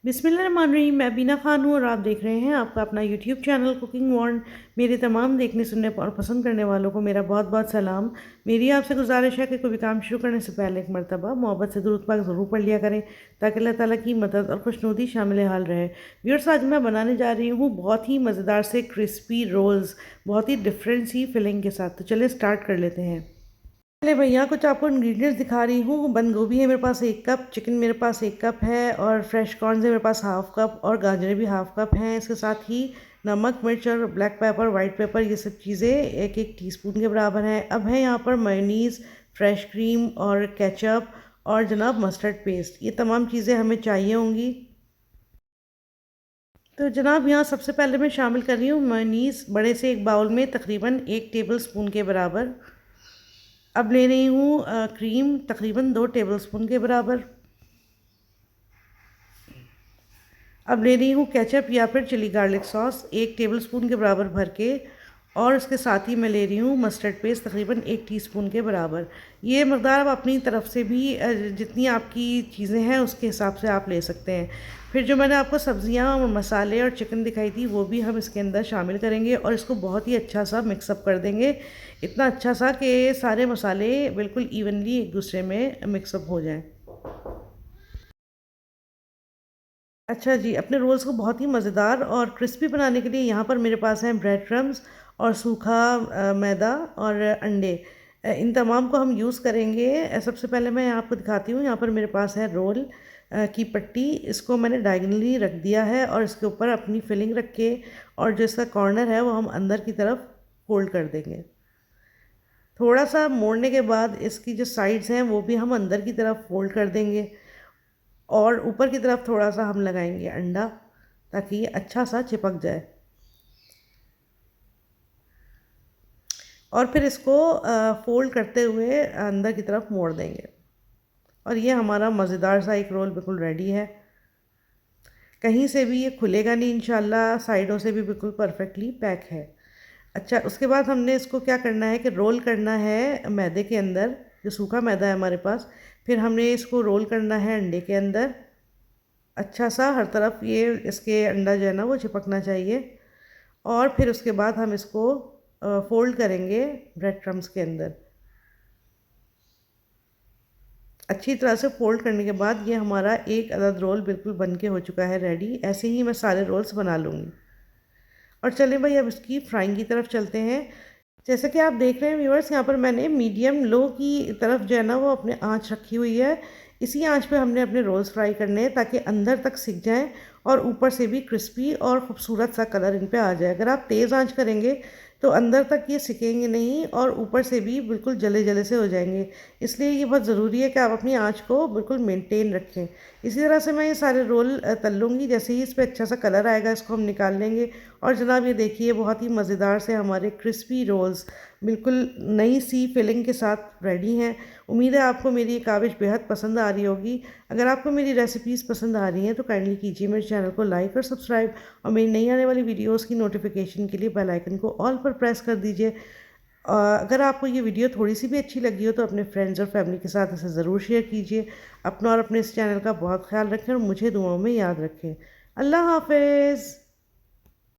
बिस्मिल्लाहिर्रहमानिर्रहीम। मैं बीना खान हूँ और आप देख रहे हैं आपका अपना यूट्यूब चैनल कुकिंग वॉन्ड। मेरे तमाम देखने सुनने और पसंद करने वालों को मेरा बहुत बहुत सलाम। मेरी आपसे गुजारिश है कि कोई भी काम शुरू करने से पहले एक मरतबा मोहब्बत से दुरूद पाक ज़रूर पढ़ लिया करें, ताकि अल्लाह ताला की मदद और खुशनुदी शामिल हाल रहे। व्यूअर्स, आज मैं बनाने जा रही हूँ बहुत ही मज़ेदार से क्रिस्पी रोल्स, बहुत ही डिफरेंट सी फिलिंग के साथ। तो चलिए स्टार्ट कर लेते हैं। चले भैया, कुछ आपको इंग्रेडिएंट्स दिखा रही हूँ। बंद गोभी है मेरे पास 1 कप, चिकन मेरे पास 1 कप है, और फ्रेश कॉर्न है मेरे पास हाफ कप, और गाजरें भी हाफ कप हैं। इसके साथ ही नमक, मिर्च और ब्लैक पेपर, वाइट पेपर, ये सब चीज़ें एक एक टीस्पून के बराबर हैं। अब है यहाँ पर मेयोनीज़, फ्रेश क्रीम और केचप और जनाब मस्टर्ड पेस्ट। ये तमाम चीज़ें हमें चाहिए होंगी। तो जनाब, यहाँ सबसे पहले मैं शामिल कर रही हूँ मेयोनीज़, बड़े से एक बाउल में तकरीबन 1 टेबल स्पून के बराबर। अब ले रही हूँ क्रीम, तकरीबन 2 टेबल स्पून के बराबर। अब ले रही हूँ केचप या फिर chilli garlic sauce 1 tablespoon के बराबर भर के, और उसके साथ ही मैं ले रही हूँ मस्टर्ड पेस्ट तकरीबन 1 टीस्पून के बराबर। ये मकदार आप अपनी तरफ से भी जितनी आपकी चीज़ें हैं उसके हिसाब से आप ले सकते हैं। फिर जो मैंने आपको सब्जियां और मसाले और चिकन दिखाई थी वो भी हम इसके अंदर शामिल करेंगे, और इसको बहुत ही अच्छा सा मिक्सअप कर देंगे। इतना अच्छा सा कि सारे मसाले बिल्कुल इवनली एक दूसरे में मिक्सअप हो जाएं। अच्छा जी, अपने रोल्स को बहुत ही मज़ेदार और क्रिस्पी बनाने के लिए यहाँ पर मेरे पास हैं ब्रेड क्रम्स और सूखा मैदा और अंडे। इन तमाम को हम यूज़ करेंगे। सबसे पहले मैं आपको दिखाती हूँ। यहाँ पर मेरे पास है रोल की पट्टी। इसको मैंने डायगनली रख दिया है और इसके ऊपर अपनी फिलिंग रख के, और जो इसका कॉर्नर है वो हम अंदर की तरफ फोल्ड कर देंगे। थोड़ा सा मोड़ने के बाद इसकी जो साइड्स हैं वो भी हम अंदर की तरफ फोल्ड कर देंगे, और ऊपर की तरफ थोड़ा सा हम लगाएंगे अंडा, ताकि ये अच्छा सा चिपक जाए। और फिर इसको फोल्ड करते हुए अंदर की तरफ मोड़ देंगे, और ये हमारा मज़ेदार सा एक रोल बिल्कुल रेडी है। कहीं से भी ये खुलेगा नहीं इंशाल्लाह, साइडों से भी बिल्कुल परफेक्टली पैक है। अच्छा, उसके बाद हमने इसको क्या करना है कि रोल करना है मैदे के अंदर, जो सूखा मैदा है हमारे पास। फिर हमने इसको रोल करना है अंडे के अंदर। अच्छा सा हर तरफ ये इसके अंडा जो है ना वो चिपकना चाहिए। और फिर उसके बाद हम इसको फोल्ड करेंगे ब्रेड क्रम्स के अंदर। अच्छी तरह से फोल्ड करने के बाद ये हमारा एक अदद रोल बिल्कुल बन के हो चुका है रेडी। ऐसे ही मैं सारे रोल्स बना लूँगी। और चलें भाई, अब इसकी फ्राइंग की तरफ चलते हैं। जैसे कि आप देख रहे हैं व्यूअर्स, यहाँ पर मैंने मीडियम लो की तरफ जो है ना वो अपने आँच रखी हुई है। इसी आँच पे हमने अपने रोल्स फ्राई करने हैं, ताकि अंदर तक सिक जाएं और ऊपर से भी क्रिस्पी और ख़ूबसूरत सा कलर इन पे आ जाए। अगर आप तेज़ आँच करेंगे तो अंदर तक ये सिकेंगे नहीं, और ऊपर से भी बिल्कुल जले जले से हो जाएंगे। इसलिए ये बहुत ज़रूरी है कि आप अपनी आँच को बिल्कुल मेनटेन रखें। इसी तरह से मैं ये सारे रोल तल लूँगी। जैसे ही इस पर अच्छा सा कलर आएगा इसको हम निकाल लेंगे। और जनाब, ये देखिए बहुत ही मज़ेदार से हमारे क्रिस्पी रोल्स बिल्कुल नई सी फिलिंग के साथ रेडी हैं। उम्मीद है आपको मेरी ये काविश बेहद पसंद आ रही होगी। अगर आपको मेरी रेसिपीज़ पसंद आ रही हैं तो काइंडली कीजिए मेरे चैनल को लाइक और सब्सक्राइब, और मेरी नई आने वाली वीडियोस की नोटिफिकेशन के लिए बेल आइकन को ऑल पर प्रेस कर दीजिए। अगर आपको ये वीडियो थोड़ी सी भी अच्छी लगी हो तो अपने फ्रेंड्स और फैमिली के साथ इसे ज़रूर शेयर कीजिए। अपना और अपने इस चैनल का बहुत ख्याल रखें और मुझे दुआओं में याद रखें। अल्लाह हाफिज़।